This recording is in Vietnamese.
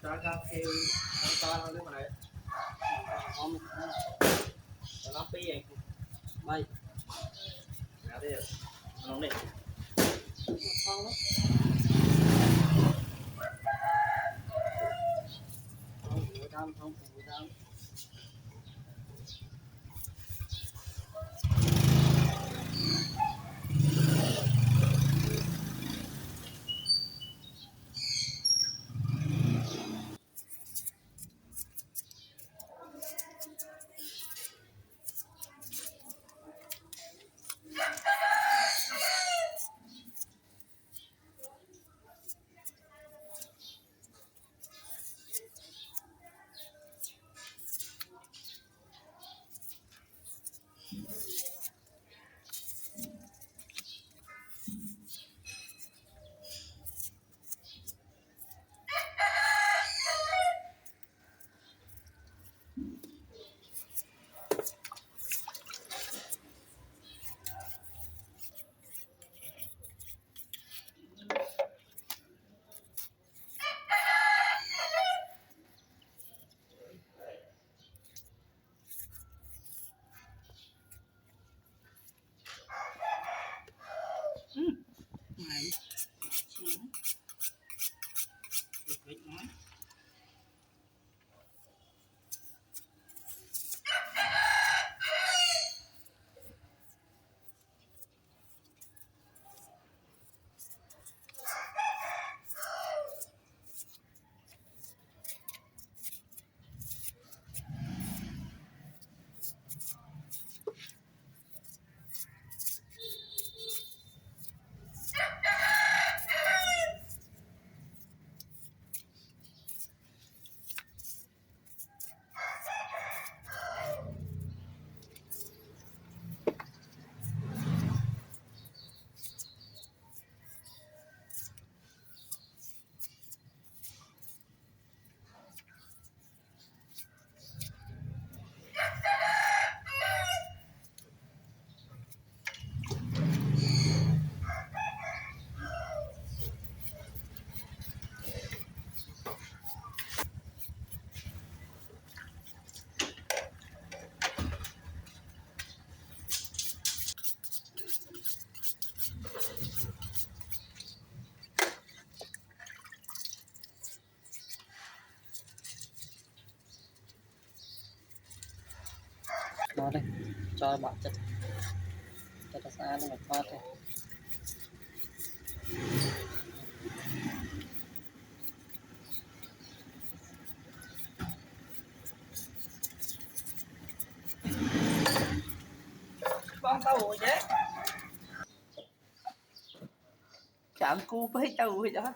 Cho kêu cho thôi cái này không nó pi vậy mày nào đi nó đi không đó không nó đây cho bạn chất cho nó xa nó phát đây con tàu chứ chẳng cu với tàu vậy đó